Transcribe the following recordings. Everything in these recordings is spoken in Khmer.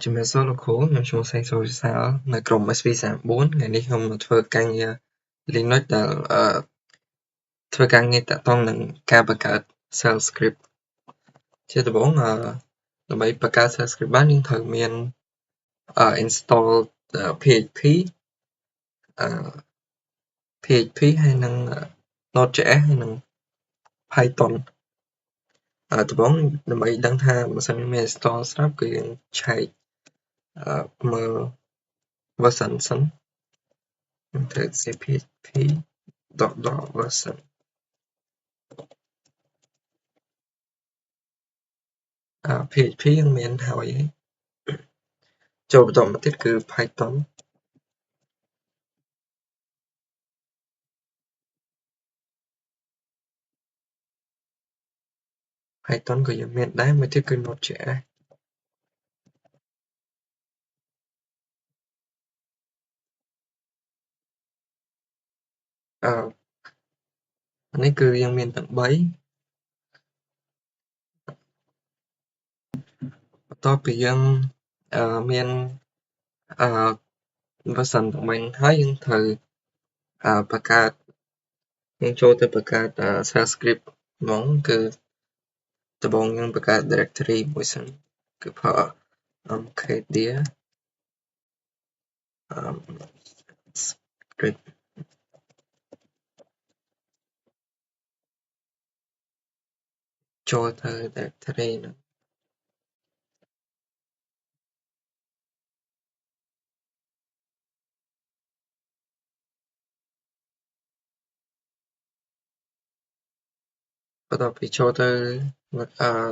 ជំរាបសួរលោកគ្រូខ្ញុំឈ្មោះសេងសុរិសាលនៅក្រុម SV34 ថ្ងៃនេះខ្ញុំមកធ្វើការងារ Linux ដែលធ្វើការងារតាក់ទងនឹងការបង្កើត shell script ជាដំបូងដើម្បីបង្កើត shell script បានយើងត្រូវមានinstall PHP ហើយនិង Node.js ហើយនិង Python ដំបូងដើម្បីដឹងថាបើសិនមាន install ស្រាប់គឺយើងឆែកមើល version សិនយើងត្រូវ cphp .version PHP យើងមានហើយចូលបន្តមកទៀតគឺ Python ក៏យើងមានដែរមួយទៀតគឺ Node.js នេះគឺយើងមានទាំង3បន្ទាប់ពីយើងមាន version ទាំង3ហើយយើងត្រូវបង្កើតយើងចូលទៅបង្កើត shell script ហ្មងគឺដំបូងយើងបង្កើត directory មួយសិនគឺ mkdir script ចូលទៅ directory ហ្នឹងបន្ទាប់ពីចូលទៅ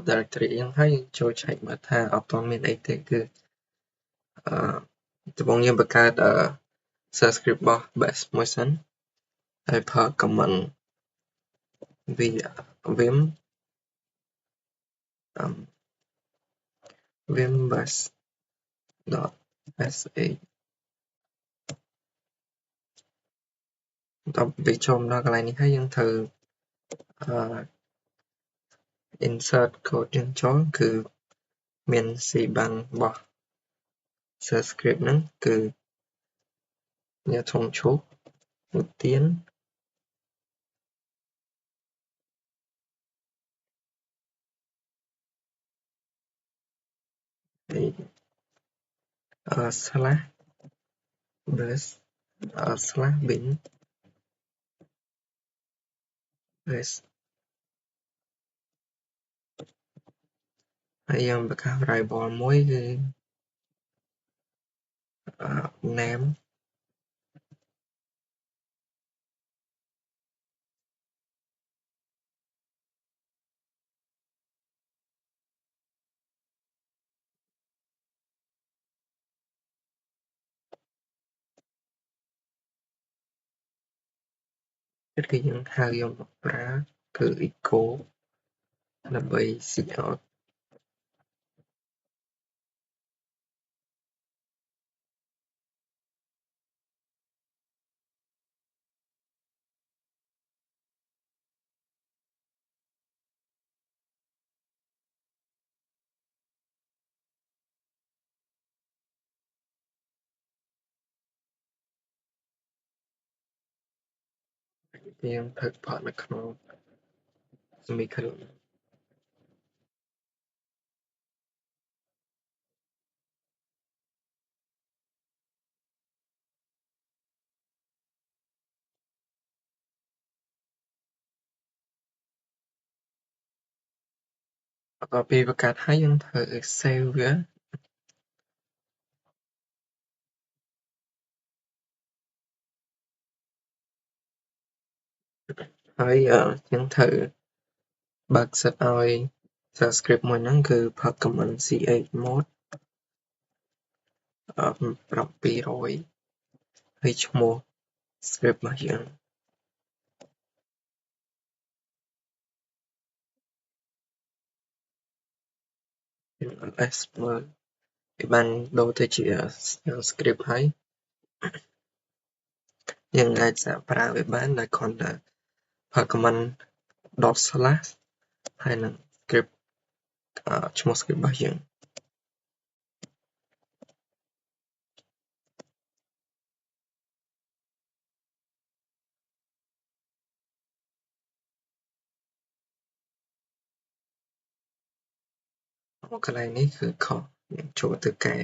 directory ហ្នឹងហើយយើងចូលឆែកមើលថាអត់ទាន់មានអីទេគឺដំបូងយើងបង្កើត shell script របស់ bash មួយសិនហើយប្រើ command vim bash .sh បន្ទាប់ពីចូលមកដល់កន្លែងនេះហើយយើងត្រូវinsert code យើងចូលគឺមាន cban របស់ shell script ហ្នឹងគឺអ្នកធំឈូកឧទានslash bash slash bin bash ហើយយើងបង្កើត variable មួយគឺ name គឺយើងហៅយកមកប្រើគឺ echo ដើម្បី sign out យើងផឹកផតនៅក្នុង semicolon បន្ទាប់ពីបង្កើតហើយយើងត្រូវ save វាហើយយើងត្រូវបើកសិតឲ្យ shell script មួយហ្នឹងគឺប្រើ command chmod 700ហើយឈ្មោះ script របស់យើងls មើលវាបានដូរទៅជា shell script ហើយយើងអាចសាកប្រើវាបានដោយគ្រាន់តែប្រើ command ./ ហើយនឹង script ឈ្មោះ script របស់យើង កន្លែងនេះគឺខុសចូលទៅកែ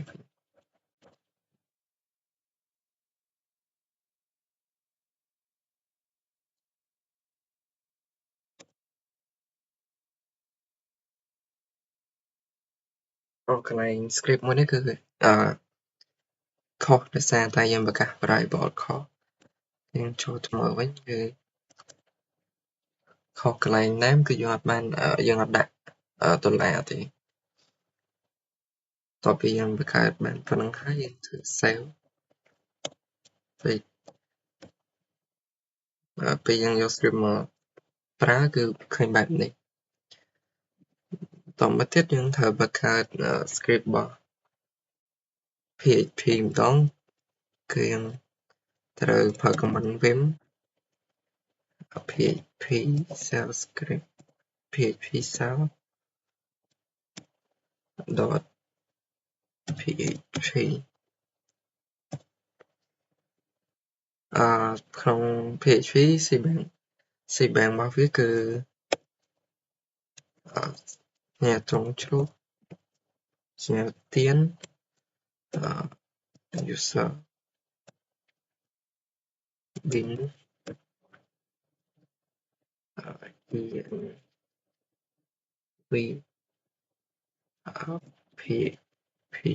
កន្លែង script មួយនេះគឺខុសដោយសារតែយើងប្រកាស variable ខុសយើងចូលទៅមើលវិញគឺខុសកន្លែង name គឺយើងអត់បានយើងអត់ដាក់ដុល្លារទេតទៅពីយើងបង្កើតបានប៉ុណ្ណឹងហើយយើងធ្វើ save ពេលយើងយក script មកប្រើគឺឃើញបែបនេះតមកទៀតយើងត្រូវបង្កើត script របស់ PHP ម្ដងគឺយើងត្រូវប្រើ command vim php shell script php shell dot php ក្នុង PHP cbang របស់វាគឺត្រង់ជ្រុះទៀនuser bin env php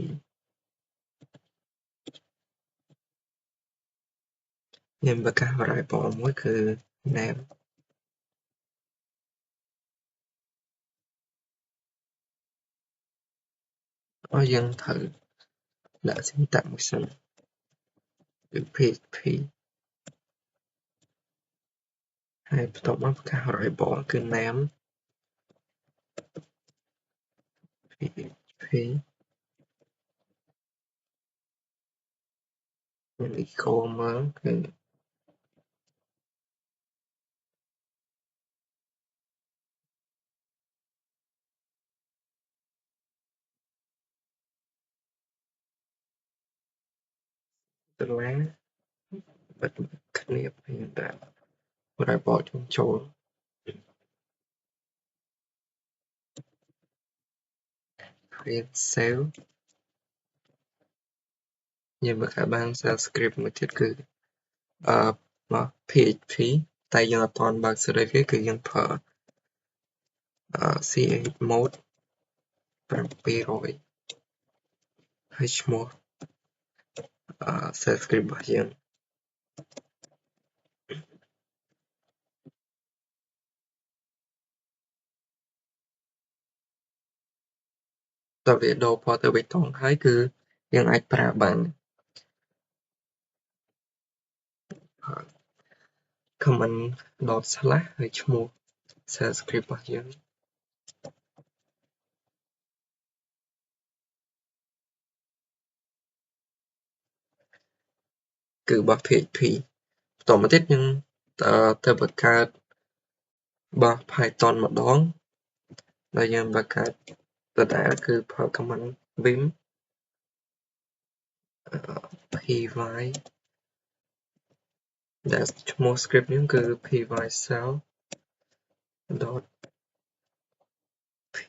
យើងបង្កើត variable មួយគឺ name យើងត្រូវដាក់ syntax មួយសិនគឺ php ហើយបន្ទាប់មកបង្កើត variable គឺ name php យើង echo មើលគឺដុល្លារបិទគ្នាយើងដាក់ variable ចូល create save យើងបង្កើតបាន shell script មួយទៀតគឺមក PHP តែយើងអត់ទាន់បើក server វាគឺយើងប្រើchmod 700ហើយឈ្មោះshell script របស់យើងតើវាដូរពណ៌ទៅបៃតងហើយគឺយើងអាចប្រើបាន command dot slash ហើយឈ្មោះ shell script របស់យើងគឺរបស់ PHP បន្តមកទៀតយើងទៅបង្កើតរបស់ Python ម្ដងដែលយើងបង្កើតដដែលគឺប្រើ command vim py ដែលឈ្មោះ script នេះគឺ pyshell dot py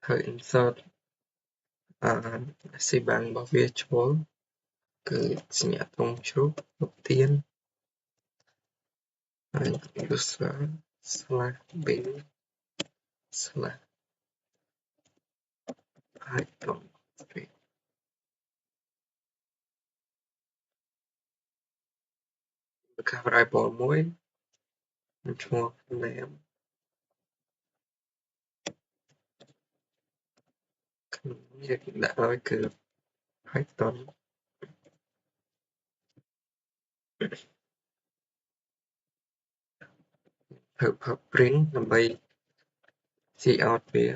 ហើយ insert cbang របស់វាចូលគឺសញ្ញាត្រង់ជ្រុះរូបទៀនហើយ user slash bin slash python បង្កើត variable មួយឈ្មោះ name ក្នុងនេះដាក់ឲ្យគឺ python ធ្វើ print ដើម្បី see out វា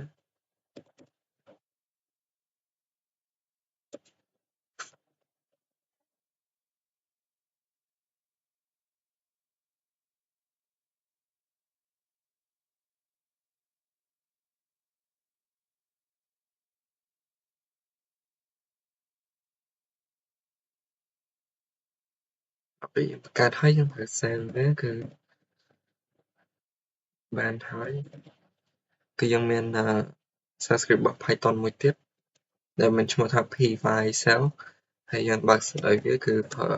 ពេលយើងបង្កើតហើយយើងត្រូវ save វាគឺបានហើយគឺយើងមានshell script របស់ Python មួយទៀតដែលមានឈ្មោះថា py-shell ហើយយើងបើកសិនឲ្យវាគឺប្រើ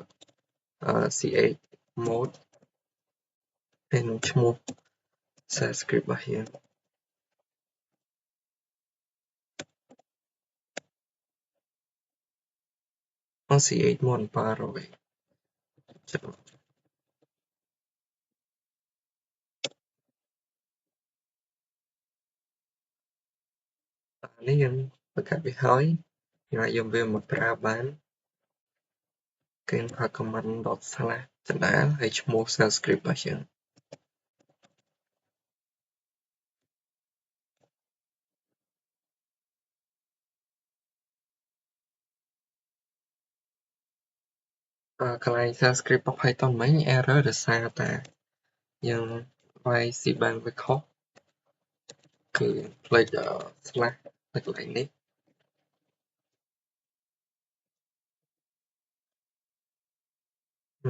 chmod ហើយនឹងឈ្មោះ shell script របស់យើងchmod 500ចាំនេះយើងបង្កើតវាហើយយើងអាចយកវាមកប្រើបានគឺប្រើ command // ដដែលហើយឈ្មោះ shell script របស់យើងកន្លែង shell script របស់ Python មិញ error ដោយសារតែយើងវាយ cbank វាខុសគឺផ្លេចslash នៅកន្លែងនេះ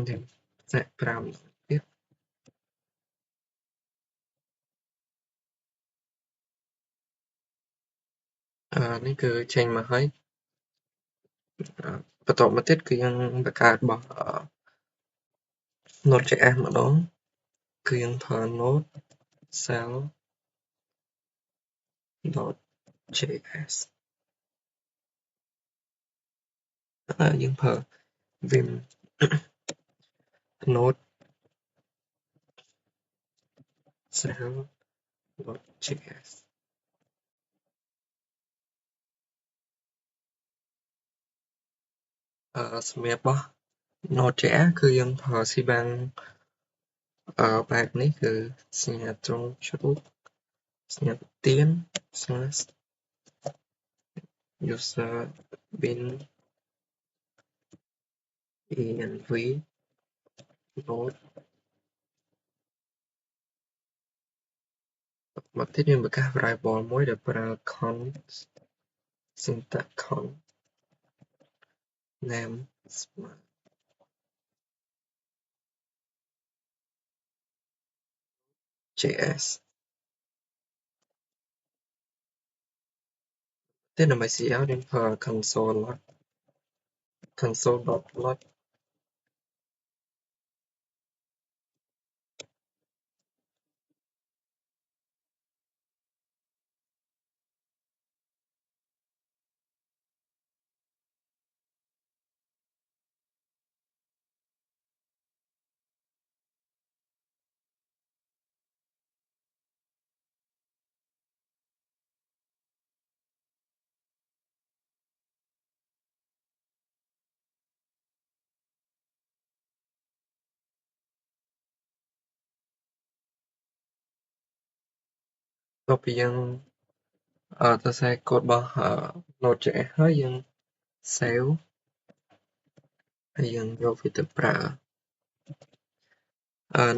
យើងសាក់5ទៀតនេះគឺចេញមកហើយបន្តមកទៀតគឺយើងបង្កើតរបស់ Node.js ម្ដងគឺយើងប្រើ node shell .js យើងប្រើ vim node shell .js សម្រាប់របស់ Node.js គឺយើងប្រើ cbank បែបនេះគឺសញ្ញាត្រង់ជ្រូកសញ្ញាទៀន slash user bin env node មកទៀតយើងបង្កើត variable មួយដែលប្រើ const syntax const name js ទៀតដើម្បី cout យើងប្រើ console.log ដល់ពីយើងសរសេរកូដរបស់ Node.js ហើយយើង save ហើយយើងយកវាទៅប្រើ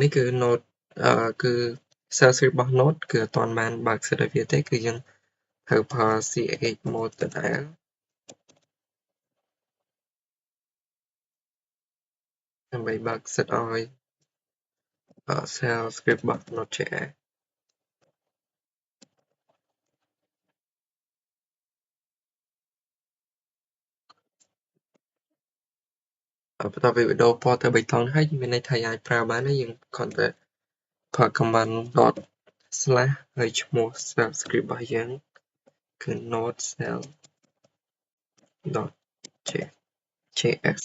នេះគឺ Node គឺ shell script របស់ Node គឺអត់ទាន់បានបើកសិតឲ្យវាទេគឺយើងត្រូវប្រើ chmod ដដែលដើម្បីបើកសិតឲ្យ shell script របស់ Node.js បន្ទាប់ពីវីដេអូពណ៌ទៅបៃតងហើយមានន័យថាយើងអាចប្រើបានហើយយើងគ្រាន់តែប្រើ command // ហើយឈ្មោះ shell script របស់យើងគឺ node shell.js